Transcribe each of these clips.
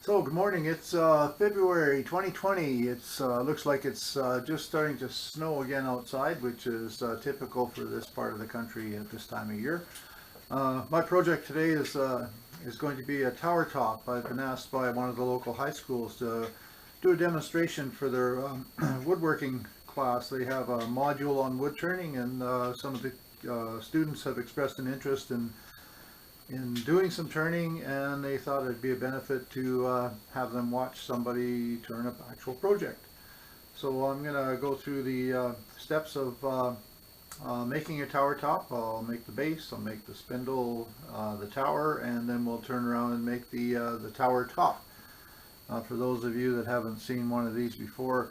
So good morning. It's February 2020. It's looks like it's just starting to snow again outside, which is typical for this part of the country at this time of year. My project today is going to be a tower top. I've been asked by one of the local high schools to do a demonstration for their woodworking class. They have a module on wood turning, and some of the students have expressed an interest in doing some turning, and they thought it'd be a benefit to have them watch somebody turn an actual project. So I'm going to go through the steps of making a tower top. I'll make the base, I'll make the spindle, the tower, and then we'll turn around and make the tower top. For those of you that haven't seen one of these before,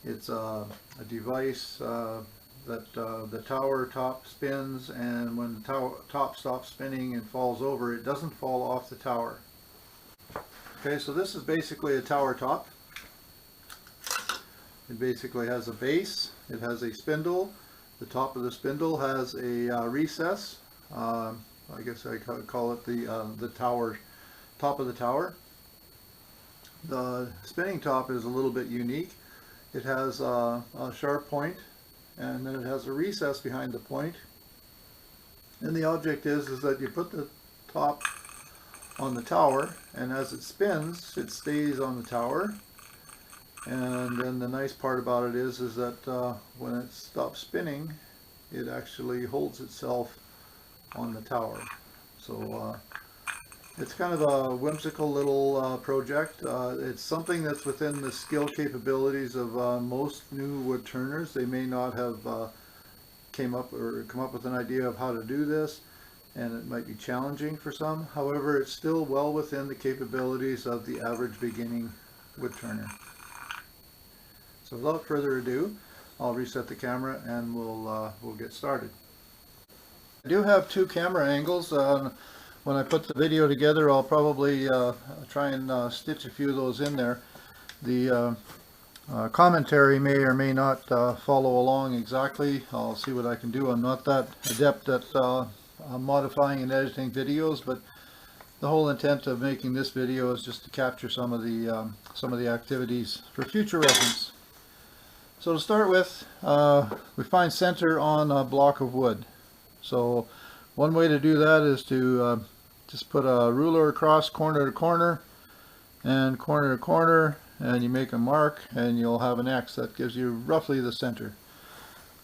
it's a device that the tower top spins, and when the tower top stops spinning and falls over, it doesn't fall off the tower. Okay, so this is basically a tower top. It basically has a base, it has a spindle, the top of the spindle has a recess. I guess I call it the tower, top of the tower. The spinning top is a little bit unique. It has a sharp point, and then it has a recess behind the point. And the object is that you put the top on the tower, and as it spins, it stays on the tower. And then the nice part about it is that when it stops spinning, it actually holds itself on the tower. So it's kind of a whimsical little project. It's something that's within the skill capabilities of most new wood turners. They may not have come up with an idea of how to do this, and it might be challenging for some. However, it's still well within the capabilities of the average beginning wood turner. So without further ado, I'll reset the camera and we'll get started. I do have two camera angles. When I put the video together, I'll probably try and stitch a few of those in there. The commentary may or may not follow along exactly. I'll see what I can do. I'm not that adept at modifying and editing videos, but the whole intent of making this video is just to capture some of the activities for future reference. So to start with, we find center on a block of wood. So one way to do that is to just put a ruler across corner to corner and corner to corner, and you make a mark and you'll have an X. That gives you roughly the center.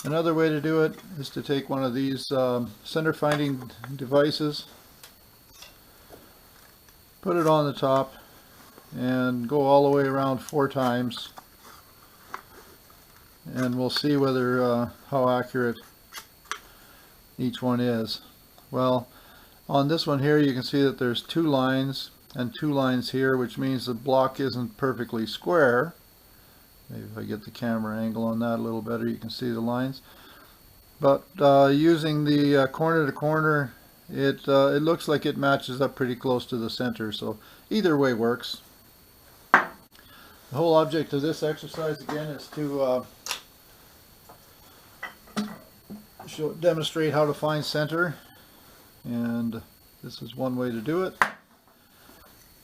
Another way to do it is to take one of these center finding devices, put it on the top, and go all the way around 4 times, and we'll see whether how accurate each one is. Well, on this one here you can see that there's 2 lines and 2 lines here, which means the block isn't perfectly square. Maybe if I get the camera angle on that a little better, you can see the lines. But using the corner to corner, it looks like it matches up pretty close to the center, so either way works. The whole object of this exercise again is to demonstrate how to find center, and this is one way to do it.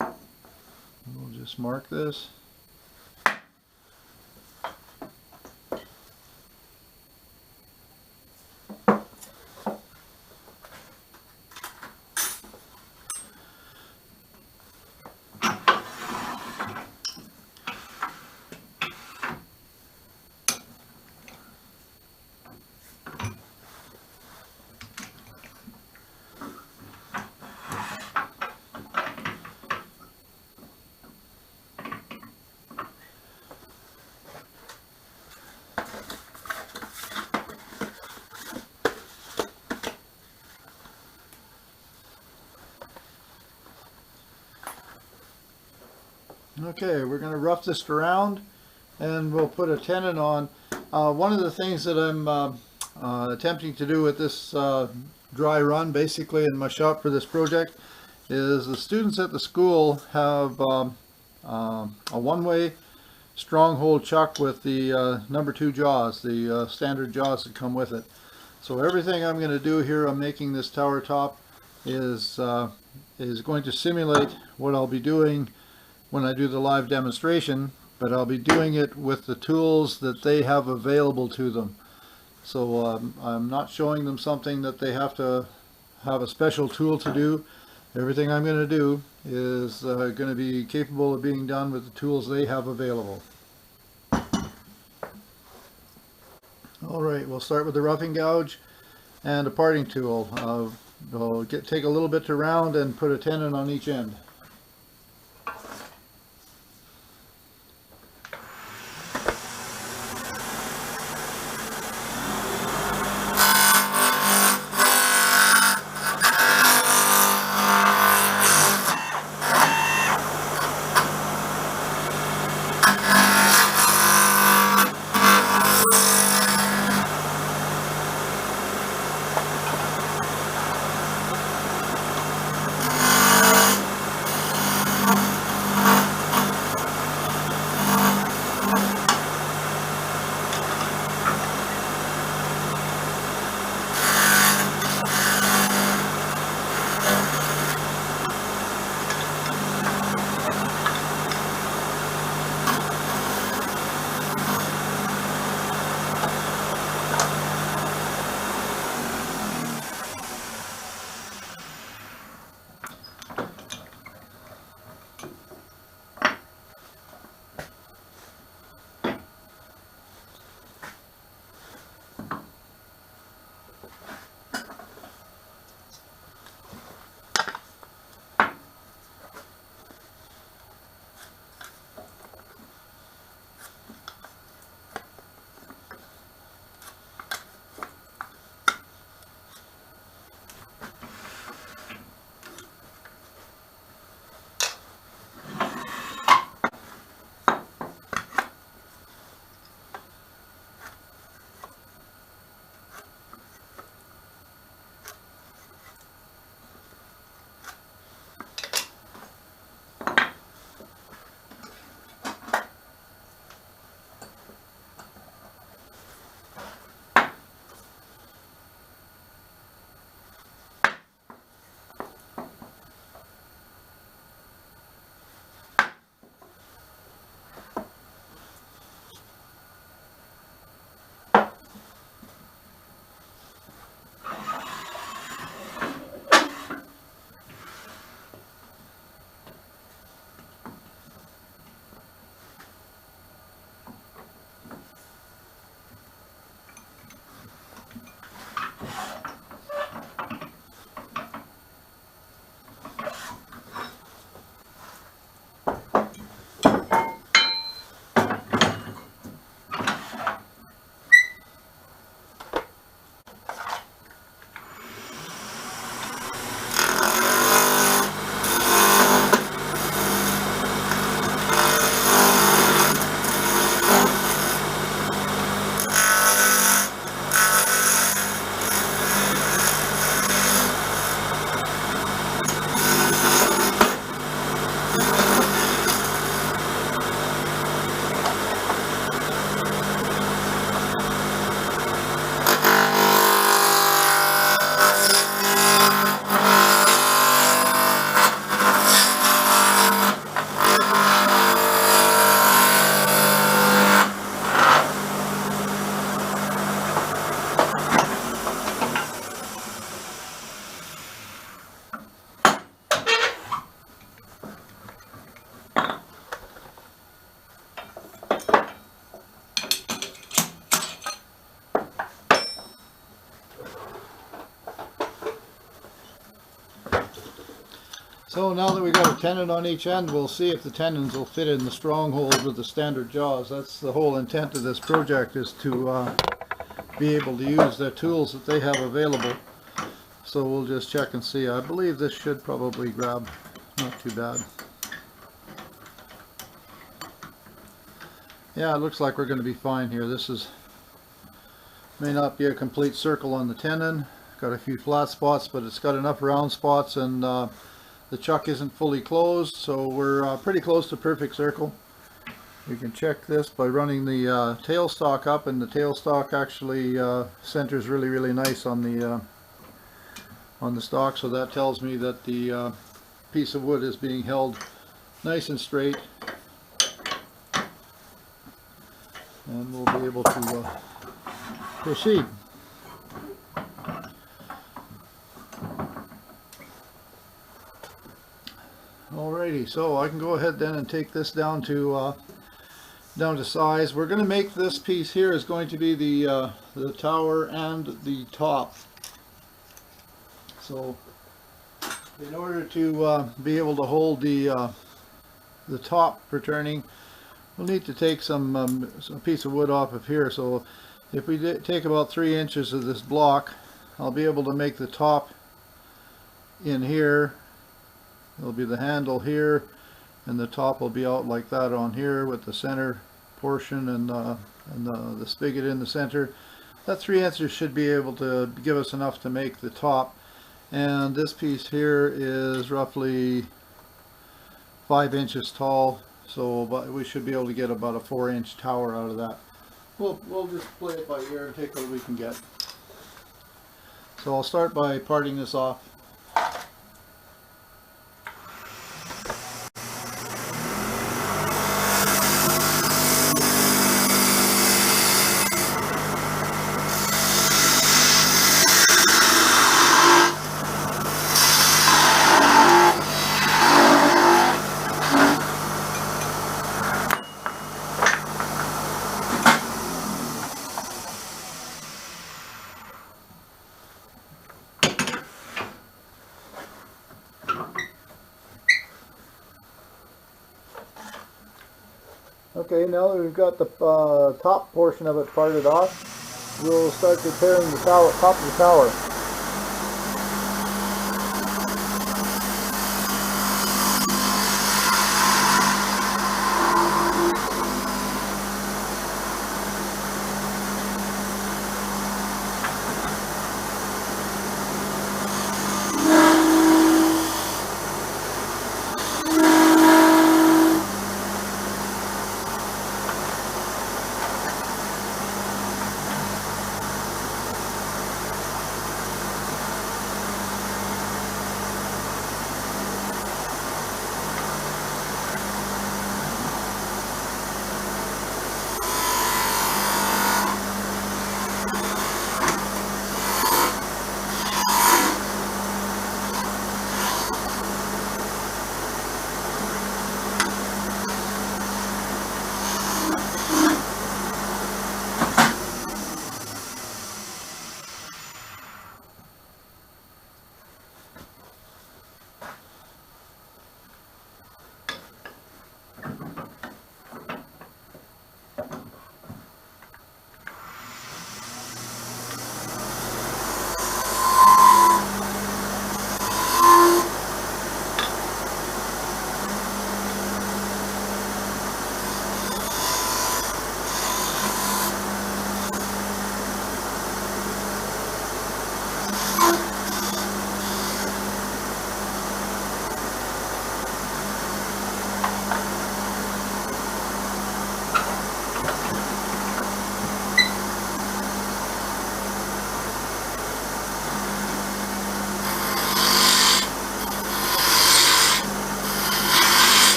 We'll just mark this. Okay, we're going to rough this around and we'll put a tenon on. One of the things that I'm attempting to do with this dry run basically in my shop for this project is the students at the school have a one-way stronghold chuck with the number 2 jaws, the standard jaws that come with it. So everything I'm going to do here on making this tower top is going to simulate what I'll be doing when I do the live demonstration, but I'll be doing it with the tools that they have available to them. So I'm not showing them something that they have to have a special tool to do. Everything I'm going to do is going to be capable of being done with the tools they have available. Alright, we'll start with the roughing gouge and a parting tool. I'll take a little bit to round and put a tenon on each end. So now that we've got a tenon on each end, we'll see if the tenons will fit in the stronghold with the standard jaws. That's the whole intent of this project, is to be able to use the tools that they have available. So we'll just check and see. I believe this should probably grab, not too bad. Yeah, it looks like we're going to be fine here. This may not be a complete circle on the tenon. Got a few flat spots, but it's got enough round spots, and the chuck isn't fully closed, so we're pretty close to perfect circle. We can check this by running the tailstock up, and the tailstock actually centers really nice on the stock, so that tells me that the piece of wood is being held nice and straight and we'll be able to proceed. Alrighty, so I can go ahead then and take this down to size. We're going to make this piece here is going to be the tower and the top. So in order to be able to hold the top for turning, we'll need to take some piece of wood off of here. So if we take about 3 inches of this block, I'll be able to make the top in here. There'll be the handle here, and the top will be out like that on here with the center portion and the spigot in the center. That 3 inches should be able to give us enough to make the top. And this piece here is roughly 5 inches tall, so we should be able to get about a 4-inch tower out of that. We'll just play it by ear and take what we can get. So I'll start by parting this off. Okay, now that we've got the top portion of it parted off, we'll start repairing the top of the tower.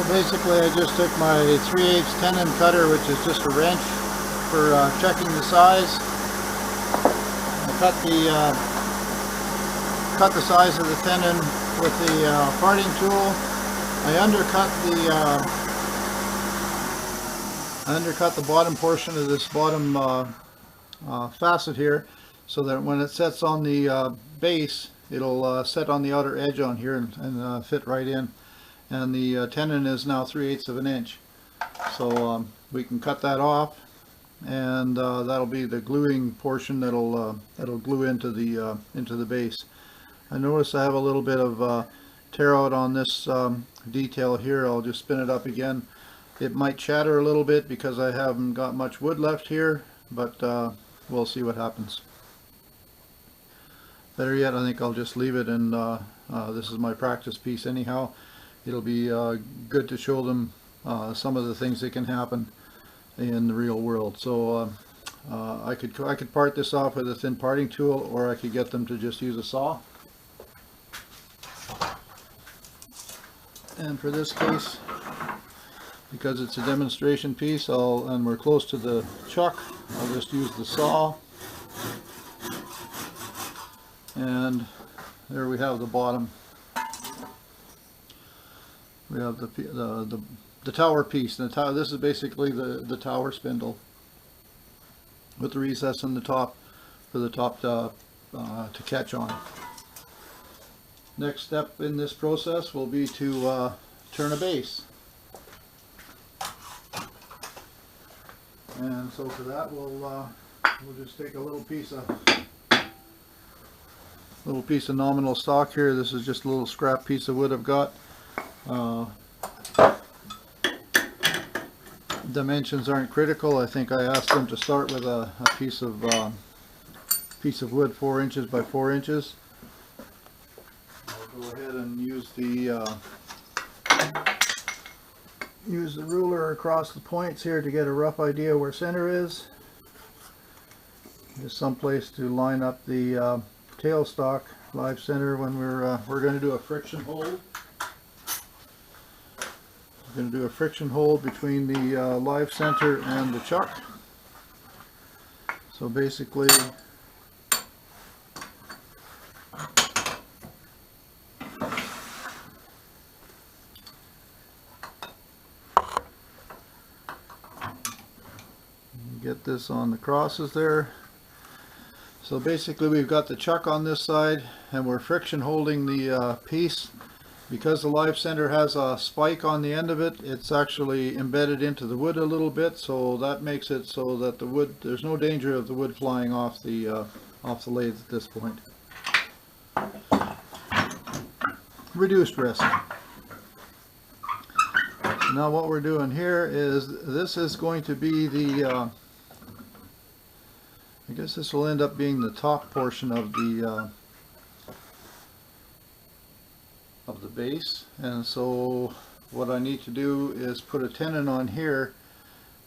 Basically, I just took my 3/8 tenon cutter, which is just a wrench for checking the size. I cut the size of the tenon with the parting tool. I undercut the bottom portion of this bottom facet here, so that when it sets on the base, it'll set on the outer edge on here and fit right in. And the tenon is now 3/8 of an inch, so we can cut that off, and that'll be the gluing portion that'll glue into the base. I notice I have a little bit of tear out on this detail here. I'll just spin it up again. It might shatter a little bit because I haven't got much wood left here, but we'll see what happens. Better yet, I think I'll just leave it, and this is my practice piece anyhow. It'll be good to show them some of the things that can happen in the real world. So I could part this off with a thin parting tool, or I could get them to just use a saw. And for this case, because it's a demonstration piece, and we're close to the chuck, I'll just use the saw. And there we have the bottom. We have the tower piece. And this is basically the tower spindle with the recess in the top for the top to catch on. Next step in this process will be to turn a base. And so for that, we'll just take a little piece of nominal stock here. This is just a little scrap piece of wood I've got. Dimensions aren't critical. I think I asked them to start with a piece of wood 4 inches by 4 inches. I'll go ahead and use the ruler across the points here to get a rough idea where center is. Just some place to line up the tailstock live center when we're going to do a friction hold. We're going to do a friction hold between the live center and the chuck. So basically, get this on the crosses there. So basically, we've got the chuck on this side, and we're friction holding the piece. Because the live center has a spike on the end of it, it's actually embedded into the wood a little bit, so that makes it so that the wood, there's no danger of the wood flying off the lathe at this point. Reduced risk. Now what we're doing here is, this is going to be the I guess this will end up being the top portion of the base, and so what I need to do is put a tenon on here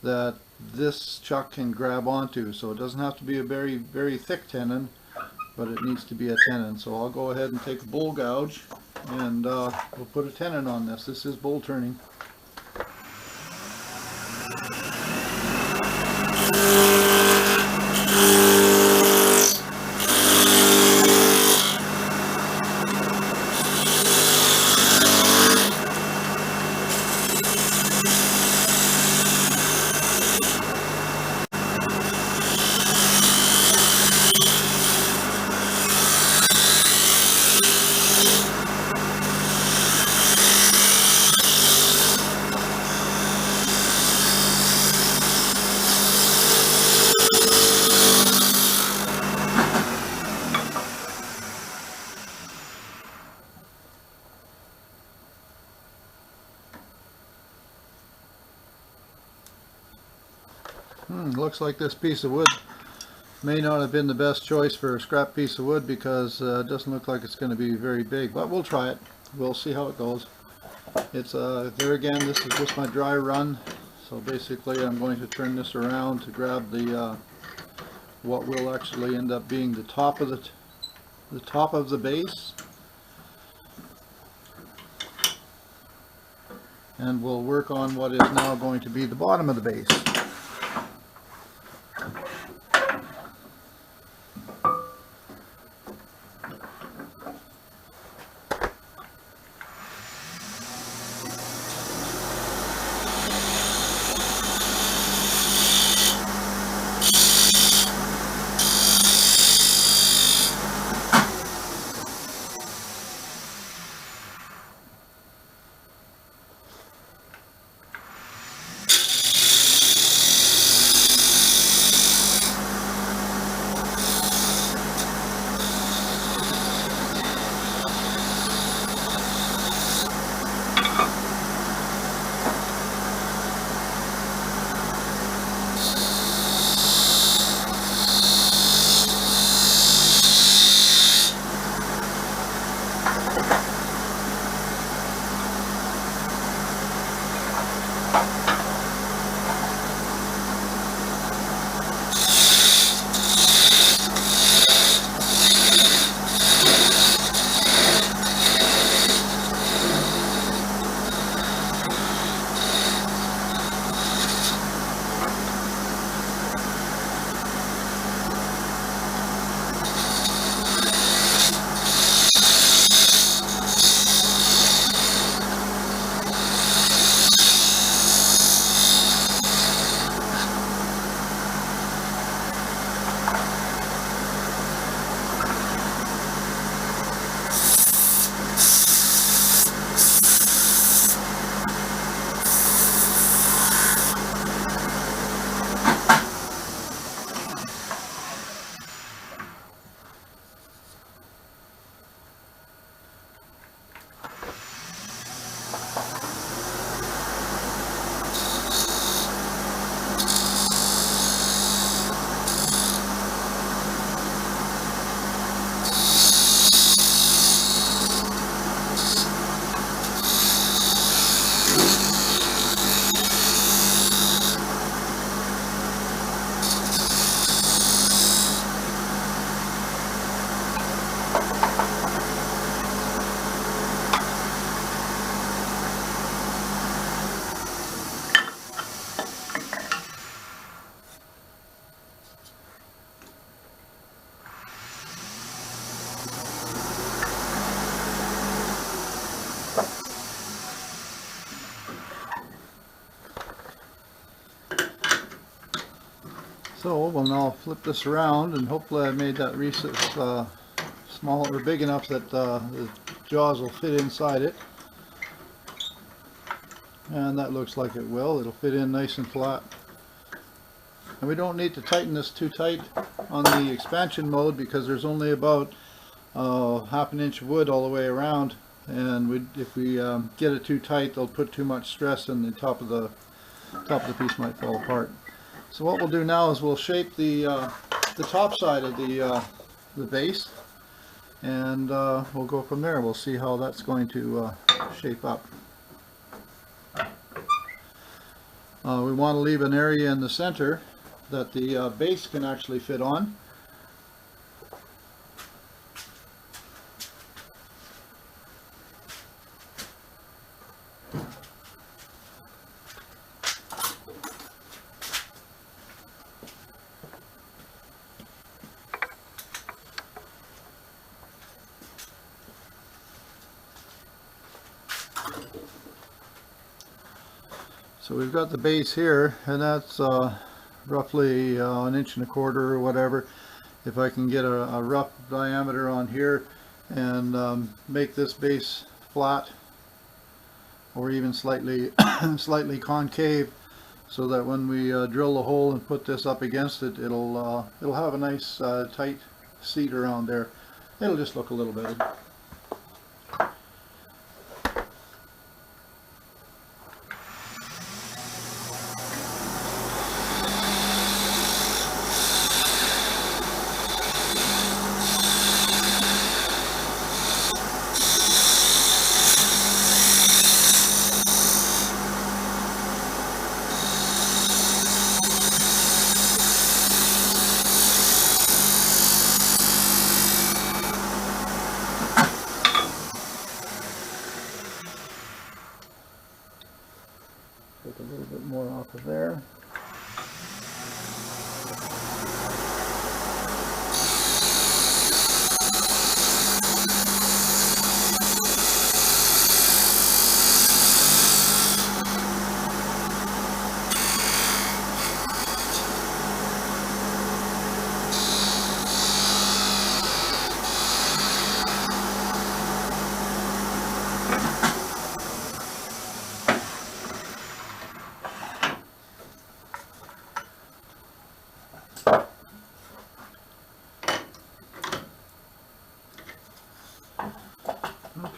that this chuck can grab onto. So it doesn't have to be a very, very thick tenon, but it needs to be a tenon. So I'll go ahead and take a bowl gouge, and we'll put a tenon on this. This is bowl turning. Looks like this piece of wood may not have been the best choice for a scrap piece of wood, because it doesn't look like it's going to be very big, but we'll try it. We'll see how it goes. It's there again, this is just my dry run, so basically I'm going to turn this around to grab the what will actually end up being the top of the base. and we'll work on what is now going to be the bottom of the base. So we'll now flip this around, and hopefully I made that recess small or big enough that the jaws will fit inside it. And that looks like it will. It'll fit in nice and flat. And we don't need to tighten this too tight on the expansion mode because there's only about half an inch of wood all the way around. And if we get it too tight, they'll put too much stress, and the top of the piece might fall apart. So what we'll do now is we'll shape the top side of the base, and we'll go from there. We'll see how that's going to shape up. We want to leave an area in the center that the base can actually fit on. So we've got the base here, and that's roughly 1.25 inches or whatever. If I can get a rough diameter on here and make this base flat or even slightly slightly concave, so that when we drill the hole and put this up against it, it'll have a nice tight seat around there. It'll just look a little better.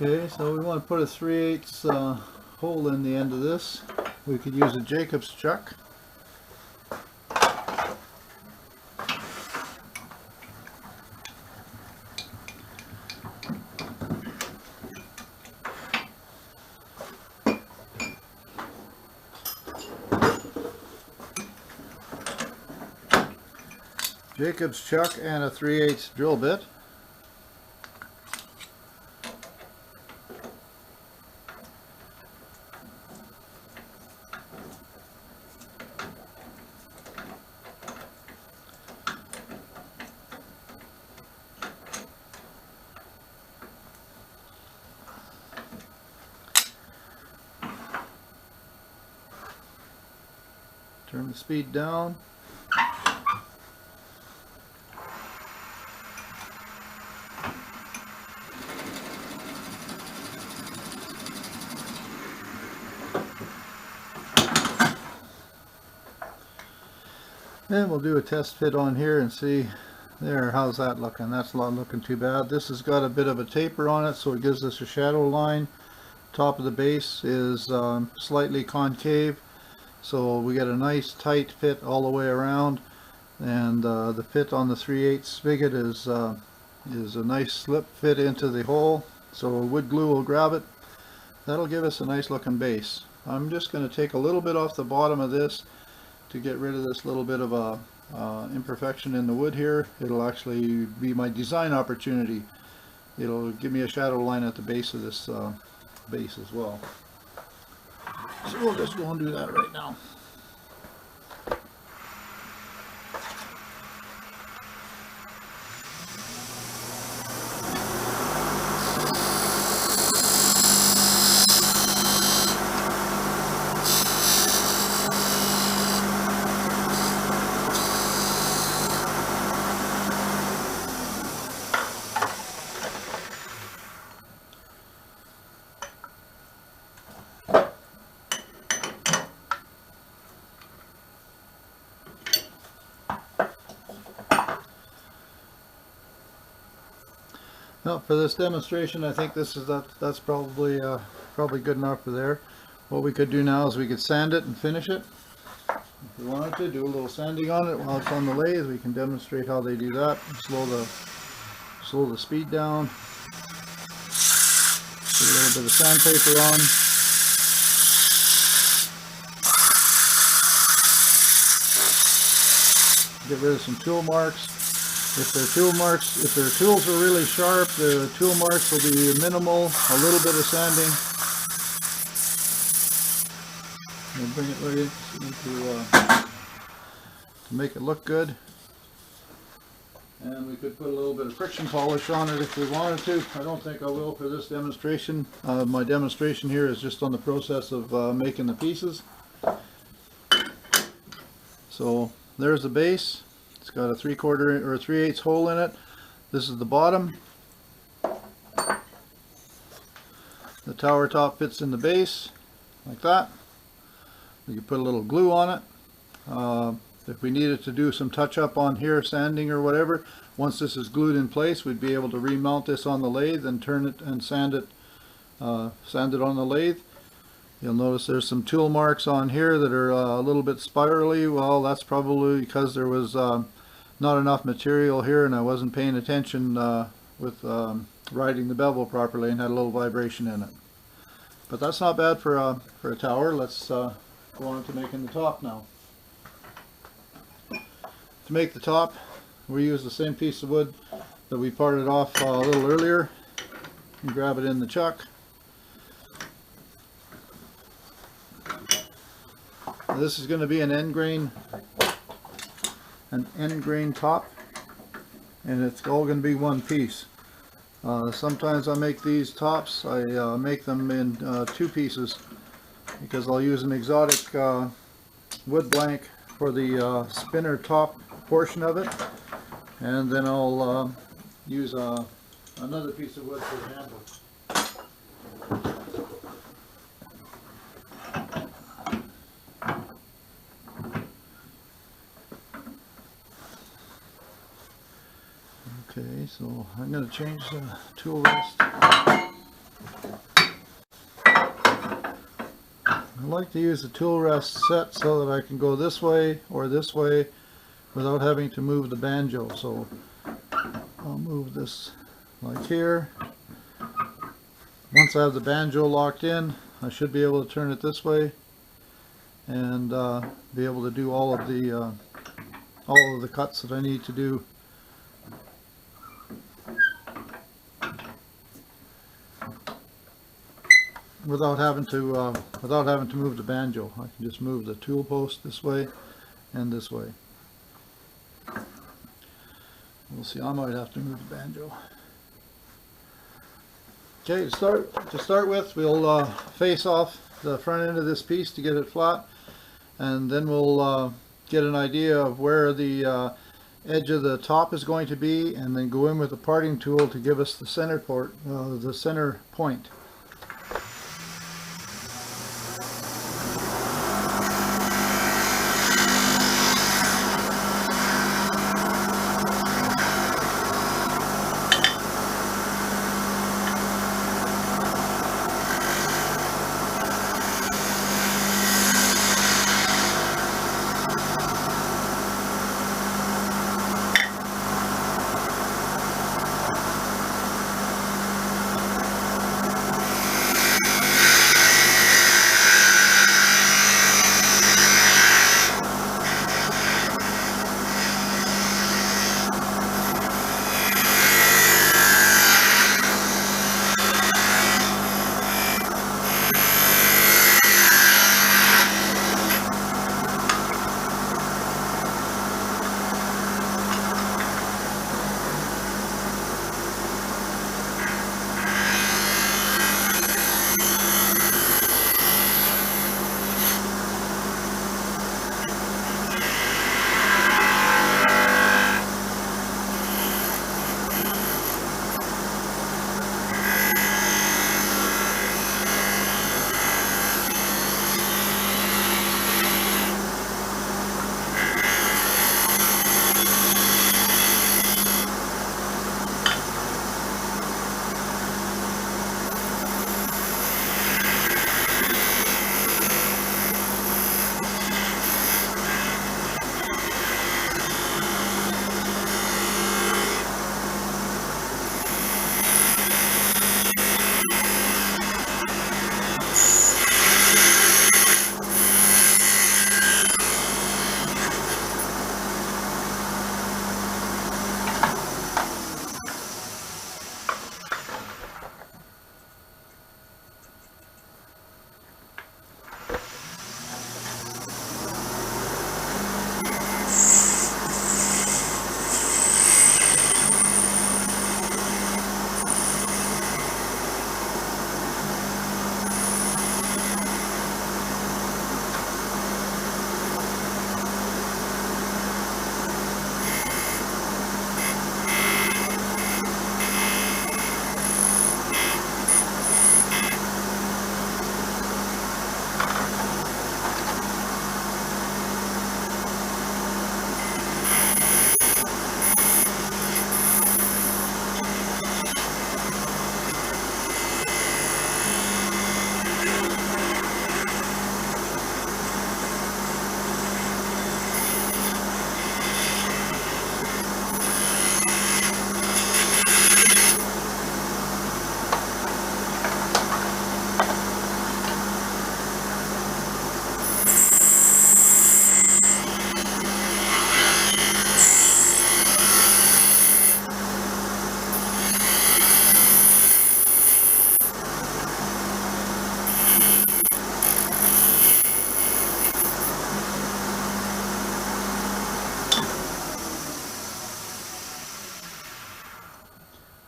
Okay, so we want to put a 3/8 hole in the end of this. We could use a Jacob's chuck. Jacob's chuck and a 3/8 drill bit. Turn the speed down. Then we'll do a test fit on here and see there, how's that looking? That's not looking too bad. This has got a bit of a taper on it, so it gives us a shadow line. Top of the base is slightly concave, so we get a nice tight fit all the way around, and the fit on the 3/8 spigot is a nice slip fit into the hole, so wood glue will grab it. That'll give us a nice looking base. I'm just going to take a little bit off the bottom of this to get rid of this little bit of a imperfection in the wood here. It'll actually be my design opportunity. It'll give me a shadow line at the base of this base as well. So we'll just go and do that right now. Well, for this demonstration, I think that's probably good enough for there. What we could do now is we could sand it and finish it. If we wanted to do a little sanding on it while it's on the lathe, we can demonstrate how they do that. Slow the speed down. Put a little bit of sandpaper on. Get rid of some tool marks. If their tools are really sharp, the tool marks will be minimal, a little bit of sanding. And bring it right into to make it look good. And we could put a little bit of friction polish on it if we wanted to. I don't think I will for this demonstration. My demonstration here is just on the process of making the pieces. So there's the base. It's got a 3/4 or 3/8 hole in it. This is the bottom. The tower top fits in the base like that. We can put a little glue on it. If we needed to do some touch up on here, sanding or whatever, once this is glued in place, we'd be able to remount this on the lathe and turn it and sand it on the lathe. You'll notice there's some tool marks on here that are a little bit spirally. Well, that's probably because there was not enough material here and I wasn't paying attention with riding the bevel properly and had a little vibration in it. But that's not bad for a tower. Let's go on to making the top now. To make the top, we use the same piece of wood that we parted off a little earlier. And grab it in the chuck. This is going to be an end grain top, and it's all going to be one piece. Sometimes I make these tops, I make them in two pieces because I'll use an exotic wood blank for the spinner top portion of it, and then I'll use another piece of wood for the handle. Okay, so I'm going to change the tool rest. I like to use the tool rest set so that I can go this way or this way without having to move the banjo. So I'll move this like here. Once I have the banjo locked in, I should be able to turn it this way and be able to do all of the cuts that I need to do. Without having to move the banjo. I can just move the tool post this way and this way. We'll see. I might have to move the banjo. Okay, to start with, we'll face off the front end of this piece to get it flat, and then we'll get an idea of where the edge of the top is going to be, and then go in with the parting tool to give us the center point.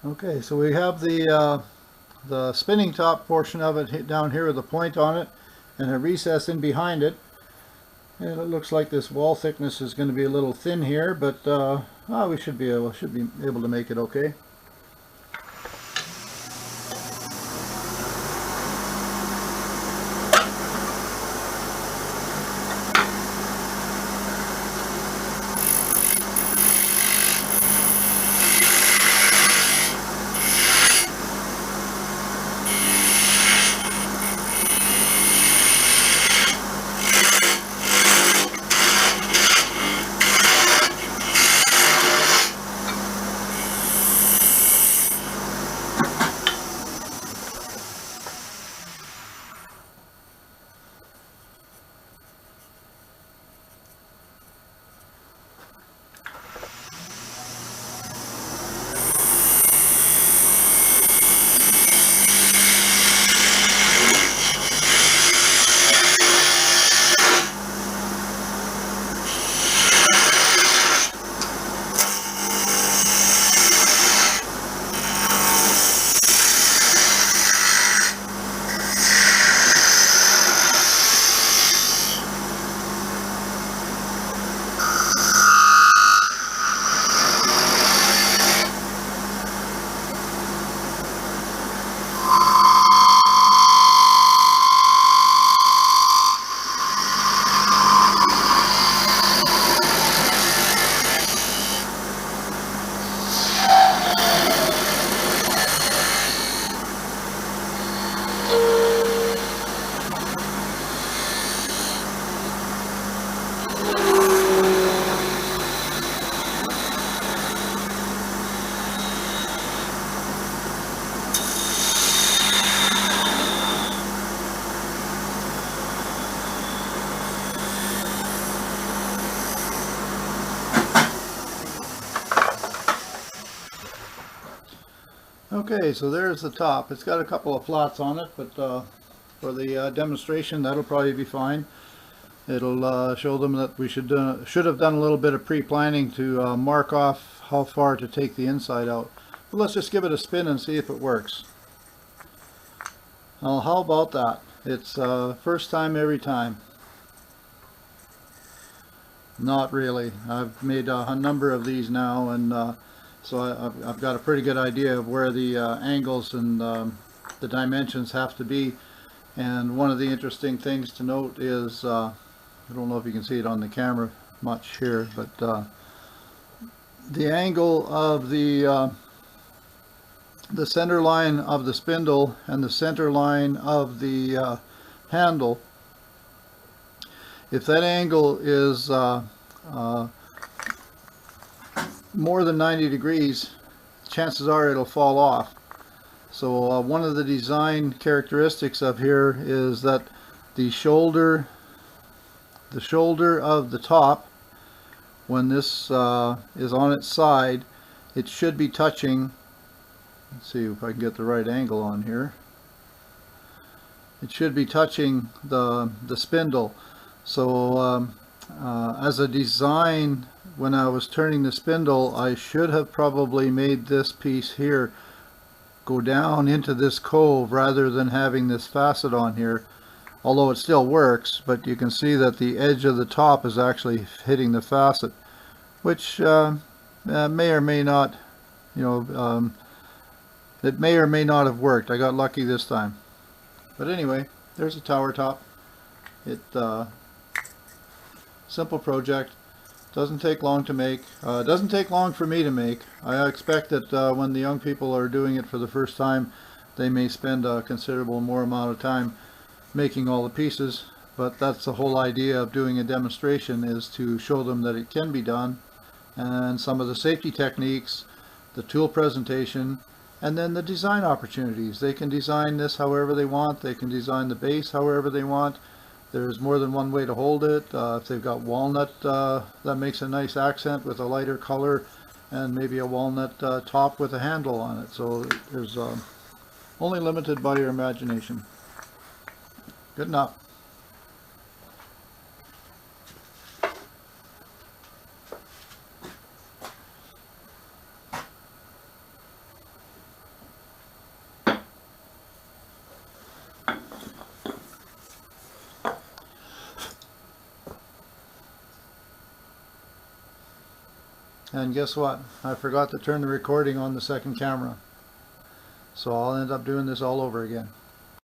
Okay, so we have the spinning top portion of it down here with a point on it and a recess in behind it. And it looks like this wall thickness is going to be a little thin here, but we should be able to make it okay. Okay, so there's the top. It's got a couple of flats on it, but for the demonstration that'll probably be fine. It'll show them that we should have done a little bit of pre-planning to mark off how far to take the inside out. But let's just give it a spin and see if it works. Well, how about that? It's first time every time. Not really. I've made a number of these now, and so I've got a pretty good idea of where the angles and the dimensions have to be. And one of the interesting things to note is, I don't know if you can see it on the camera much here, but the angle of the center line of the spindle and the center line of the handle, if that angle is more than 90 degrees, chances are it'll fall off. So one of the design characteristics of here is that the shoulder of the top, when this is on its side, it should be touching, let's see if I can get the right angle on here, it should be touching the spindle. So as a design, when I was turning the spindle, I should have probably made this piece here go down into this cove rather than having this facet on here, although it still works. But you can see that the edge of the top is actually hitting the facet, which may or may not, it may or may not have worked. I got lucky this time. But anyway, there's a tower top. It simple project. Doesn't take long to make. Doesn't take long for me to make. I expect that when the young people are doing it for the first time, they may spend a considerable more amount of time making all the pieces. But that's the whole idea of doing a demonstration, is to show them that it can be done, and some of the safety techniques, the tool presentation, and then the design opportunities. They can design this however they want. They can design the base however they want. There's more than one way to hold it. If they've got walnut, that makes a nice accent with a lighter color, and maybe a walnut top with a handle on it. So there's only limited by your imagination. Good enough. And guess what? I forgot to turn the recording on the second camera. So I'll end up doing this all over again.